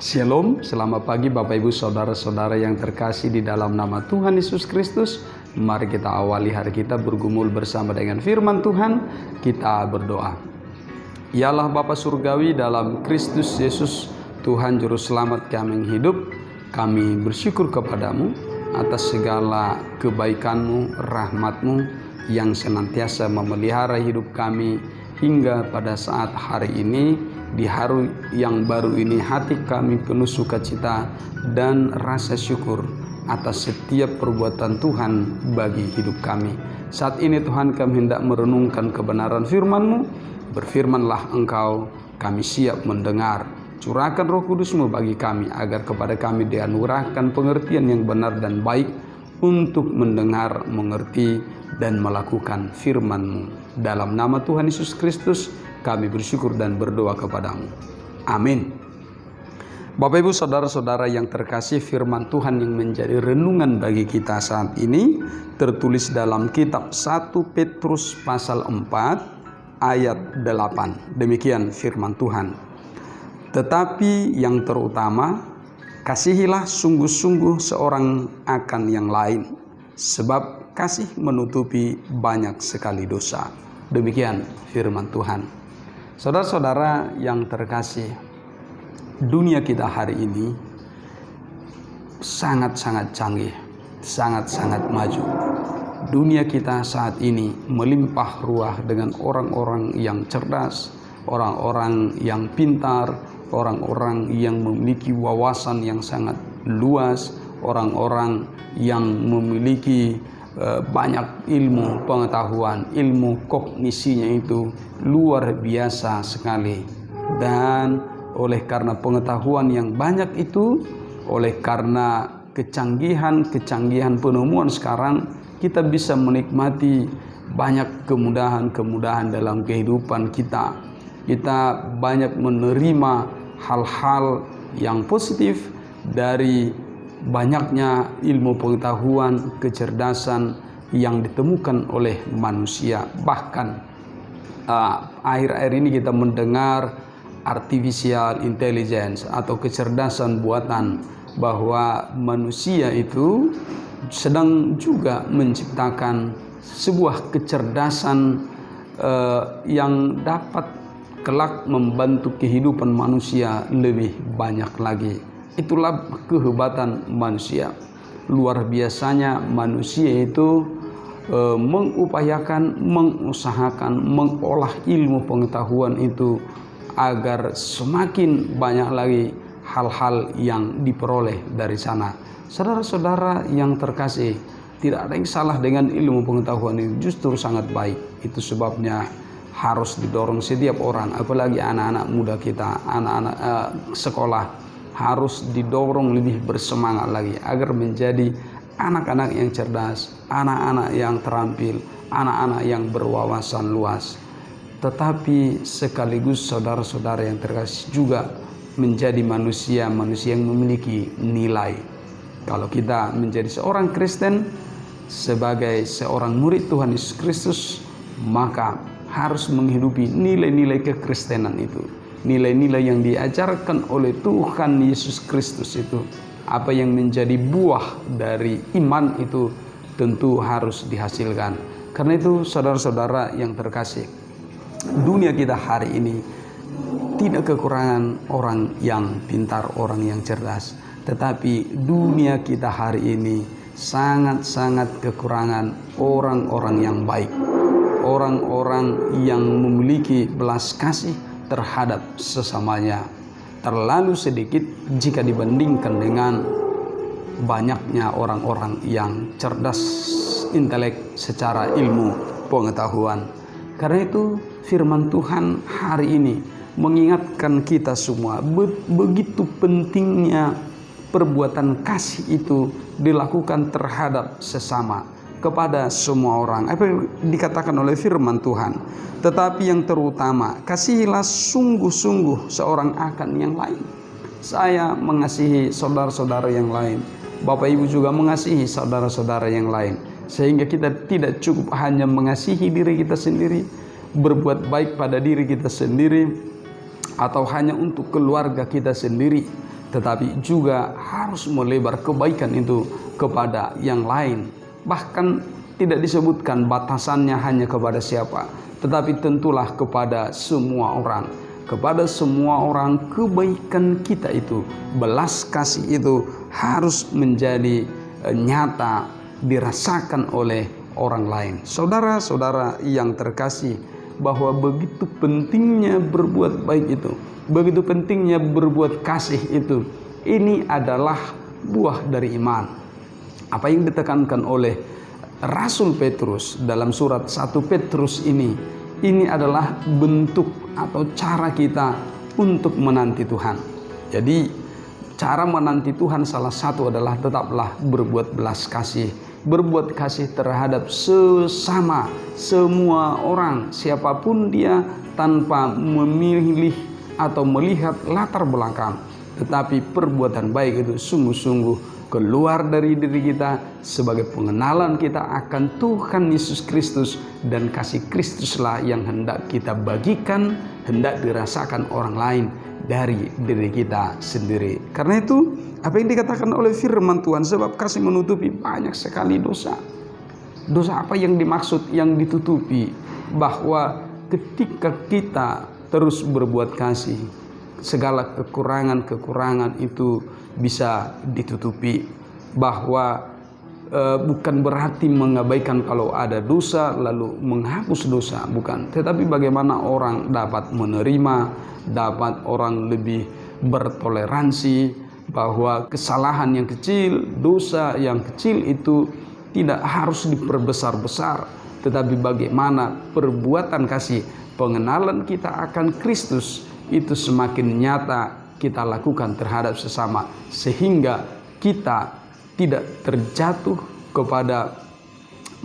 Shalom, selamat pagi Bapak Ibu Saudara-saudara yang terkasih di dalam nama Tuhan Yesus Kristus. Mari kita awali hari kita bergumul bersama dengan firman Tuhan. Kita berdoa. Ya Allah Bapa Surgawi, dalam Kristus Yesus Tuhan Juru Selamat kami yang hidup, kami bersyukur kepadamu atas segala kebaikan-Mu, rahmat-Mu yang senantiasa memelihara hidup kami hingga pada saat hari ini. Di hari yang baru ini hati kami penuh sukacita dan rasa syukur atas setiap perbuatan Tuhan bagi hidup kami. Saat ini Tuhan, kami hendak merenungkan kebenaran firman-Mu. Berfirmanlah Engkau, kami siap mendengar. Curahkan Roh Kudus-Mu bagi kami, agar kepada kami dianugerahkan pengertian yang benar dan baik untuk mendengar, mengerti, dan melakukan firman-Mu. Dalam nama Tuhan Yesus Kristus kami bersyukur dan berdoa kepadamu. Amin. Bapak Ibu Saudara-saudara yang terkasih, firman Tuhan yang menjadi renungan bagi kita saat ini tertulis dalam kitab 1 Petrus pasal 4 ayat 8. Demikian firman Tuhan. Tetapi yang terutama, kasihilah sungguh-sungguh seorang akan yang lain, sebab kasih menutupi banyak sekali dosa. Demikian firman Tuhan. Saudara-saudara yang terkasih, dunia kita hari ini sangat-sangat canggih, sangat-sangat maju. Dunia kita saat ini melimpah ruah dengan orang-orang yang cerdas, orang-orang yang pintar, orang-orang yang memiliki wawasan yang sangat luas, orang-orang yang memiliki banyak ilmu pengetahuan, ilmu kognisinya itu luar biasa sekali. Dan oleh karena pengetahuan yang banyak itu, oleh karena kecanggihan penemuan sekarang, kita bisa menikmati banyak kemudahan-kemudahan dalam kehidupan kita. Kita banyak menerima hal-hal yang positif dari banyaknya ilmu pengetahuan, kecerdasan yang ditemukan oleh manusia. Bahkan akhir-akhir ini kita mendengar artificial intelligence atau kecerdasan buatan, bahwa manusia itu sedang juga menciptakan sebuah kecerdasan yang dapat kelak membantu kehidupan manusia lebih banyak lagi. Itulah kehebatan manusia. Luar biasanya manusia itu mengupayakan, mengusahakan, mengolah ilmu pengetahuan itu agar semakin banyak lagi hal-hal yang diperoleh dari sana. Saudara-saudara yang terkasih, tidak ada yang salah dengan ilmu pengetahuan itu, justru sangat baik. Itu sebabnya harus didorong setiap orang, apalagi anak-anak muda kita, anak-anak sekolah, harus didorong lebih bersemangat lagi agar menjadi anak-anak yang cerdas, anak-anak yang terampil, anak-anak yang berwawasan luas. Tetapi sekaligus saudara-saudara yang terkasih juga menjadi manusia yang memiliki nilai. Kalau kita menjadi seorang Kristen, sebagai seorang murid Tuhan Yesus Kristus, maka harus menghidupi nilai-nilai kekristenan itu. Nilai-nilai yang diajarkan oleh Tuhan Yesus Kristus itu. Apa yang menjadi buah dari iman itu tentu harus dihasilkan. Karena itu saudara-saudara yang terkasih, dunia kita hari ini tidak kekurangan orang yang pintar, orang yang cerdas. Tetapi dunia kita hari ini sangat-sangat kekurangan orang-orang yang baik, orang-orang yang memiliki belas kasih terhadap sesamanya. Terlalu sedikit jika dibandingkan dengan banyaknya orang-orang yang cerdas intelek secara ilmu pengetahuan. Karena itu firman Tuhan hari ini mengingatkan kita semua begitu pentingnya perbuatan kasih itu dilakukan terhadap sesama, kepada semua orang. Apa yang dikatakan oleh firman Tuhan? Tetapi yang terutama, kasihilah sungguh-sungguh seorang akan yang lain. Saya mengasihi saudara-saudara yang lain, Bapak Ibu juga mengasihi saudara-saudara yang lain, sehingga kita tidak cukup hanya mengasihi diri kita sendiri, berbuat baik pada diri kita sendiri, atau hanya untuk keluarga kita sendiri. tetapi juga harus melebar kebaikan itu kepada yang lain. Bahkan tidak disebutkan batasannya hanya kepada siapa, tetapi tentulah kepada semua orang. Kepada semua orang kebaikan kita itu, belas kasih itu harus menjadi nyata dirasakan oleh orang lain. Saudara-saudara yang terkasih, bahwa begitu pentingnya berbuat baik itu, begitu pentingnya berbuat kasih itu, ini adalah buah dari iman. Apa yang ditekankan oleh Rasul Petrus dalam surat 1 Petrus ini adalah bentuk atau cara kita untuk menanti Tuhan. Jadi cara menanti Tuhan salah satu adalah tetaplah berbuat belas kasih. Berbuat kasih terhadap sesama, semua orang, siapapun dia, tanpa memilih atau melihat latar belakang. Tetapi perbuatan baik itu sungguh-sungguh keluar dari diri kita sebagai pengenalan kita akan Tuhan Yesus Kristus, dan kasih Kristuslah yang hendak kita bagikan, hendak dirasakan orang lain dari diri kita sendiri. Karena itu apa yang dikatakan oleh firman Tuhan, sebab kasih menutupi banyak sekali dosa. Dosa apa yang dimaksud yang ditutupi? Bahwa ketika kita terus berbuat kasih, segala kekurangan-kekurangan itu bisa ditutupi. Bahwa bukan berarti mengabaikan kalau ada dosa lalu menghapus dosa, bukan. Tetapi bagaimana orang dapat menerima, dapat orang lebih bertoleransi, bahwa kesalahan yang kecil, dosa yang kecil itu tidak harus diperbesar-besar, tetapi bagaimana perbuatan kasih, pengenalan kita akan Kristus itu semakin nyata kita lakukan terhadap sesama, sehingga kita tidak terjatuh kepada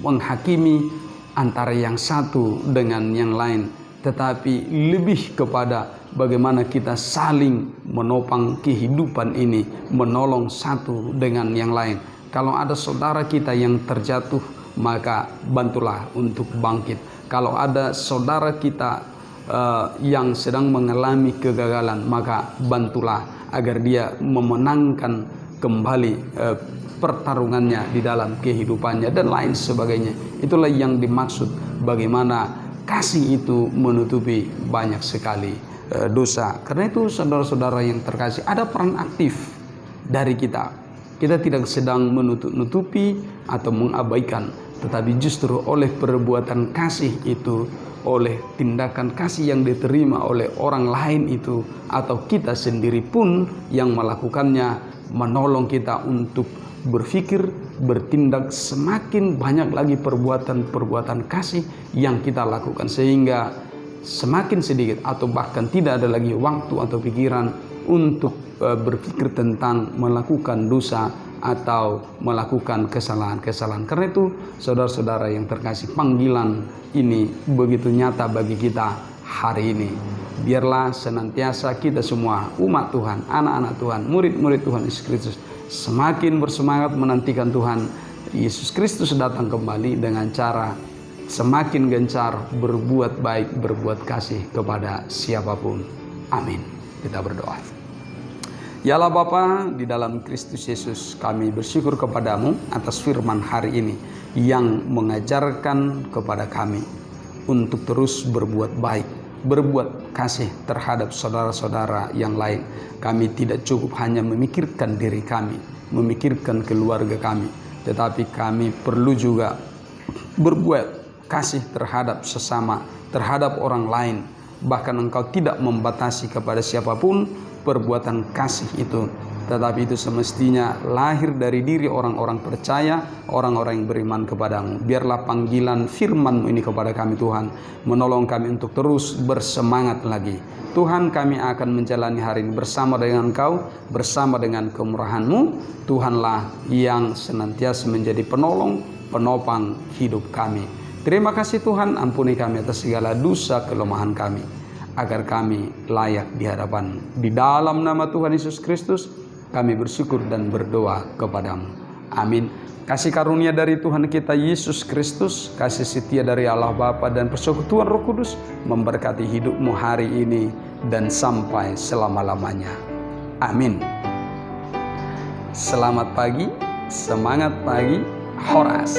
menghakimi antara yang satu dengan yang lain, tetapi lebih kepada bagaimana kita saling menopang kehidupan ini, menolong satu dengan yang lain. Kalau ada saudara kita yang terjatuh, maka bantulah untuk bangkit. Kalau ada saudara kita yang sedang mengalami kegagalan, maka bantulah agar dia memenangkan kembali pertarungannya di dalam kehidupannya dan lain sebagainya. Itulah yang dimaksud bagaimana kasih itu menutupi banyak sekali dosa. Karena itu saudara-saudara yang terkasih, ada peran aktif dari kita. Kita tidak sedang menutup-nutupi atau mengabaikan, tetapi justru oleh perbuatan kasih itu, oleh tindakan kasih yang diterima oleh orang lain itu, atau kita sendiri pun yang melakukannya, menolong kita untuk berpikir, bertindak semakin banyak lagi perbuatan-perbuatan kasih yang kita lakukan, sehingga semakin sedikit atau bahkan tidak ada lagi waktu atau pikiran untuk berpikir tentang melakukan dosa atau melakukan kesalahan-kesalahan. Karena itu saudara-saudara yang terkasih, panggilan ini begitu nyata bagi kita hari ini. Biarlah senantiasa kita semua umat Tuhan, anak-anak Tuhan, murid-murid Tuhan Yesus Kristus semakin bersemangat menantikan Tuhan Yesus Kristus datang kembali dengan cara semakin gencar berbuat baik, berbuat kasih kepada siapapun. Amin. Kita berdoa. Ya Allah Bapa, di dalam Kristus Yesus kami bersyukur kepadamu atas firman hari ini yang mengajarkan kepada kami untuk terus berbuat baik, berbuat kasih terhadap saudara-saudara yang lain. Kami tidak cukup hanya memikirkan diri kami, memikirkan keluarga kami, tetapi kami perlu juga berbuat kasih terhadap sesama, terhadap orang lain. Bahkan Engkau tidak membatasi kepada siapapun perbuatan kasih itu, tetapi itu semestinya lahir dari diri orang-orang percaya, orang-orang yang beriman kepadamu. Biarlah panggilan firman-Mu ini kepada kami Tuhan menolong kami untuk terus bersemangat lagi. Tuhan, kami akan menjalani hari ini bersama dengan Engkau, bersama dengan kemurahan-Mu. Tuhanlah yang senantiasa menjadi penolong, penopang hidup kami. Terima kasih Tuhan, ampuni kami atas segala dosa kelemahan kami, agar kami layak di hadapan. Di dalam nama Tuhan Yesus Kristus kami bersyukur dan berdoa kepadamu. Amin. Kasih karunia dari Tuhan kita Yesus Kristus, kasih setia dari Allah Bapa dan persekutuan Roh Kudus memberkati hidupmu hari ini dan sampai selama-lamanya. Amin. Selamat pagi, semangat pagi, Horas.